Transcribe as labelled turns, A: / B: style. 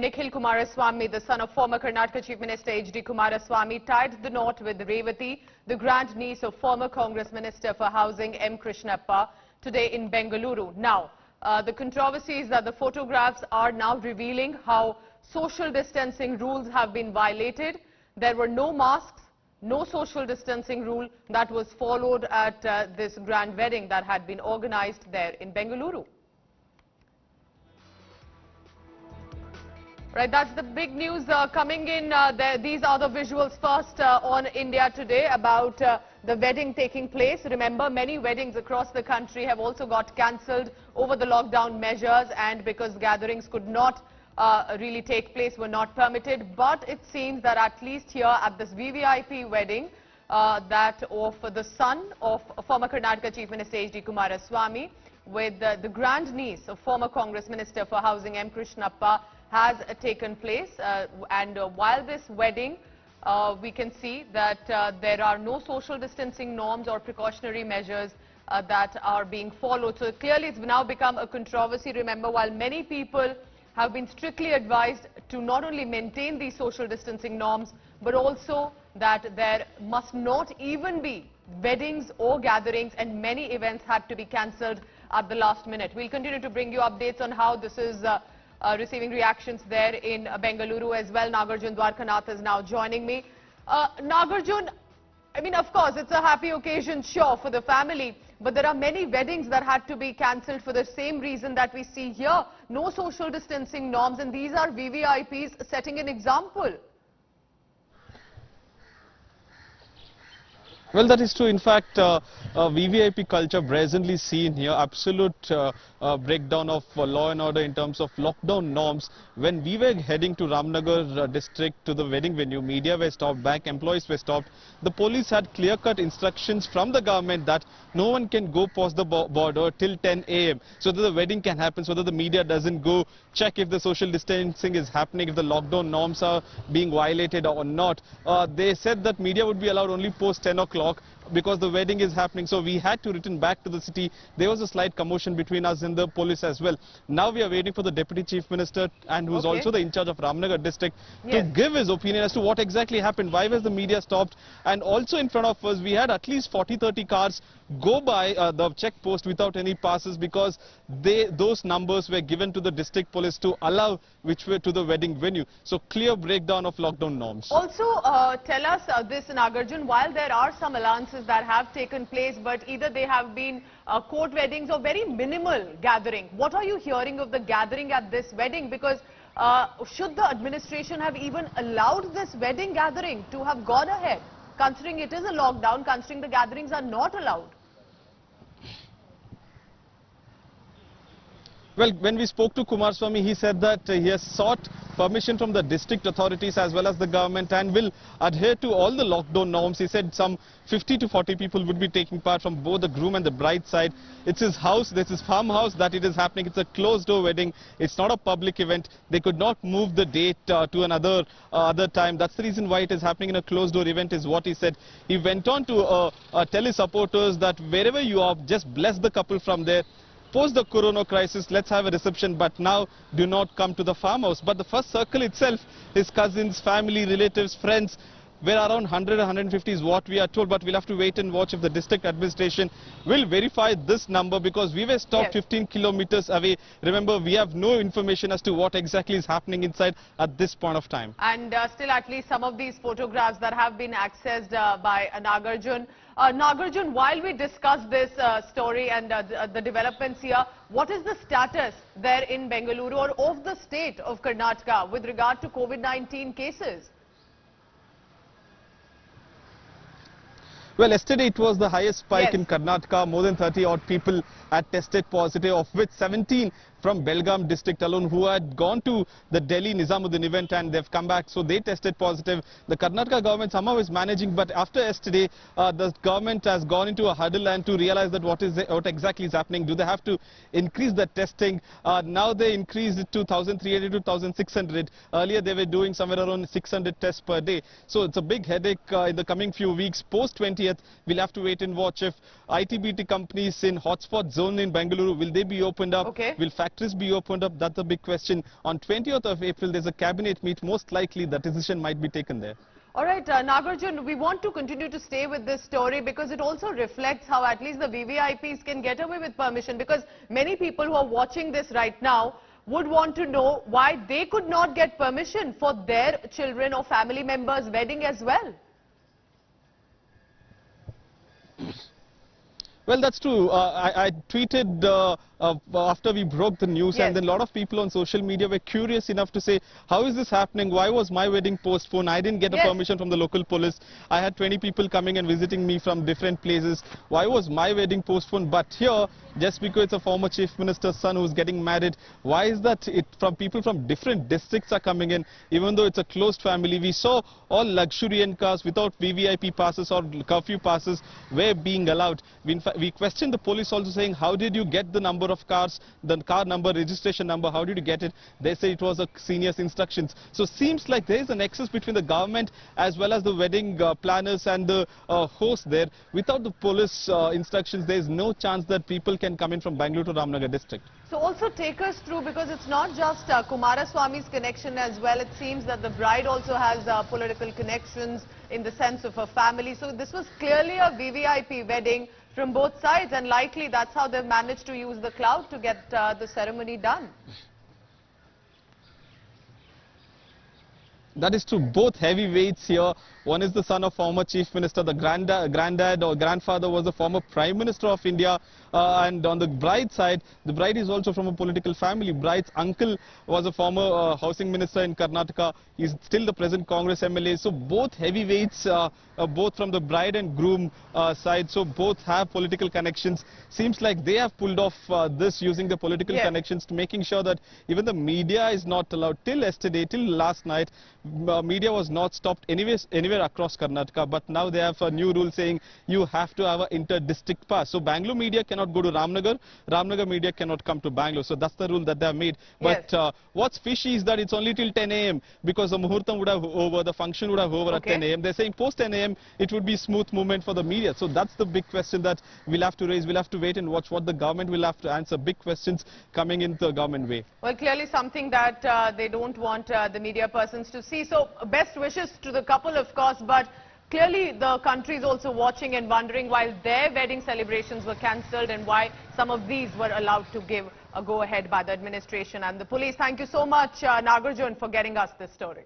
A: Nikhil Kumaraswamy, the son of former Karnataka Chief Minister H.D. Kumaraswamy, tied the knot with Revati, the grandniece of former Congress Minister for Housing M. Krishnappa, today in Bengaluru. Now, the controversy is that the photographs are now revealing how social distancing rules have been violated. There were no masks, no social distancing rule that was followed at this grand wedding that had been organized there in Bengaluru. Right, that's the big news coming in. These are the visuals first on India Today about the wedding taking place. Remember, many weddings across the country have also got cancelled over the lockdown measures, and because gatherings could not really take place, were not permitted. But it seems that at least here at this VVIP wedding, that of the son of former Karnataka Chief Minister H.D. Kumaraswamy with the grandniece of former Congress Minister for Housing M. Krishnappa has taken place, and while this wedding, we can see that there are no social distancing norms or precautionary measures that are being followed. So clearly it's now become a controversy. Remember, while many people have been strictly advised to not only maintain these social distancing norms, but also that there must not even be weddings or gatherings, and many events had to be cancelled at the last minute. We'll continue to bring you updates on how this is receiving reactions there in Bengaluru as well. Nagarjun Dwarkanath is now joining me. Nagarjun, I mean, of course, it's a happy occasion, sure, for the family, but there are many weddings that had to be cancelled for the same reason that we see here. No social distancing norms, and these are VVIPs setting an example.
B: Well, that is true. In fact, VVIP culture brazenly seen here. Absolute breakdown of law and order in terms of lockdown norms. When we were heading to Ramnagar district to the wedding venue, media were stopped, bank employees were stopped. The police had clear-cut instructions from the government that no one can go past the border till 10 a.m. so that the wedding can happen, so that the media doesn't go check if the social distancing is happening, if the lockdown norms are being violated or not. They said that media would be allowed only post 10 o'clock. Because the wedding is happening, so we had to return back to the city. There was a slight commotion between us and the police as well. Now we are waiting for the Deputy Chief Minister, and who is also the in charge of Ramnagar district, to give his opinion as to what exactly happened. Why was the media stopped? And also in front of us, we had at least 40-30 cars go by the check post without any passes, because those numbers were given to the district police to allow which way to the wedding venue. So clear breakdown of lockdown norms.
A: Also, tell us this, Nagarjun, while there are some allowances that have taken place, but either they have been court weddings or very minimal gathering. What are you hearing of the gathering at this wedding? Because should the administration have even allowed this wedding gathering to have gone ahead, considering it is a lockdown, considering the gatherings are not allowed?
B: Well, when we spoke to Kumaraswamy, he said that he has sought permission from the district authorities as well as the government and will adhere to all the lockdown norms. He said some 50 to 40 people would be taking part from both the groom and the bride side. It's his house, this is farmhouse that it is happening. It's a closed door wedding. It's not a public event. They could not move the date to another other time. That's the reason why it is happening in a closed door event, is what he said. He went on to tell his supporters that wherever you are, just bless the couple from there. Post the corona crisis, let's have a reception, but now do not come to the farmhouse. But the first circle itself, his cousins, family, relatives, friends, were around 100 or 150 is what we are told, but we'll have to wait and watch if the district administration will verify this number, because we were stopped 15 kilometers away. Remember, we have no information as to what exactly is happening inside at this point of time.
A: And still, at least some of these photographs that have been accessed by Nagarjun. Nagarjun, while we discuss this story and the developments here, what is the status there in Bengaluru or of the state of Karnataka with regard to COVID-19 cases?
B: Well, yesterday it was the highest spike in Karnataka. More than 30 odd people had tested positive, of which 17 from Belgaum district alone, who had gone to the Delhi Nizamuddin event and they've come back. So they tested positive. The Karnataka government somehow is managing, but after yesterday, the government has gone into a huddle and to realize that what exactly is happening. Do they have to increase the testing? Now they increased it to 1,300 to 1,600. Earlier they were doing somewhere around 600 tests per day. So it's a big headache in the coming few weeks. Post 20th, we'll have to wait and watch if IT/BT companies in hotspot zone in Bengaluru, will they be opened up? Will factories be opened up? That's the big question. On 20th of April, there's a cabinet meet. Most likely, the decision might be taken there.
A: All right, Nagarjun, we want to continue to stay with this story because it also reflects how at least the VVIPs can get away with permission, because many people who are watching this right now would want to know why they could not get permission for their children or family members' wedding as well.
B: Well, that's true. I tweeted after we broke the news,
A: Yes.
B: and then a lot of people on social media were curious enough to say, how is this happening? Why was my wedding postponed? I didn't get a
A: Yes.
B: permission from the local police. I had 20 people coming and visiting me from different places. Why was my wedding postponed? But here, just because it's a former chief minister's son who's getting married, why is that from people from different districts are coming in, even though it's a closed family? We saw all luxurious cars without VVIP passes or curfew passes were being allowed. We questioned the police also, saying, how did you get the number of cars, the car number, registration number, how did you get it? They say it was a senior's instructions. So seems like there is a nexus between the government as well as the wedding planners and the host there. Without the police instructions, there is no chance that people can come in from Bangalore to Ramnagar district.
A: So also take us through, because it's not just Kumaraswamy's connection as well. It seems that the bride also has political connections in the sense of her family. So this was clearly a VVIP wedding from both sides, and likely that's how they've managed to use the cloud to get the ceremony done.
B: That is true. Both heavyweights here. One is the son of former chief minister. The granddad or grandfather was the former prime minister of India. And on the bride side, the bride is also from a political family. Bride's uncle was a former housing minister in Karnataka. He's still the present Congress MLA. So both heavyweights, both from the bride and groom side. So both have political connections. Seems like they have pulled off this using the political connections to making sure that even the media is not allowed. Till yesterday, till last night, media was not stopped anywhere across Karnataka, but now they have a new rule saying you have to have an inter-district pass. So Bangalore media cannot go to Ramnagar, Ramnagar media cannot come to Bangalore. So that's the rule that they have made. But what's fishy is that it's only till 10 a.m. because the muhurtam would have over, the function would have over at 10 a.m. They're saying post 10 a.m. it would be smooth movement for the media. So that's the big question that we'll have to raise. We'll have to wait and watch what the government will have to answer. Big questions coming into the government way.
A: Well, clearly something that they don't want the media persons to see. So best wishes to the couple, of course, but clearly the country is also watching and wondering why their wedding celebrations were cancelled and why some of these were allowed to give a go-ahead by the administration and the police. Thank you so much, Nagarjun, for getting us this story.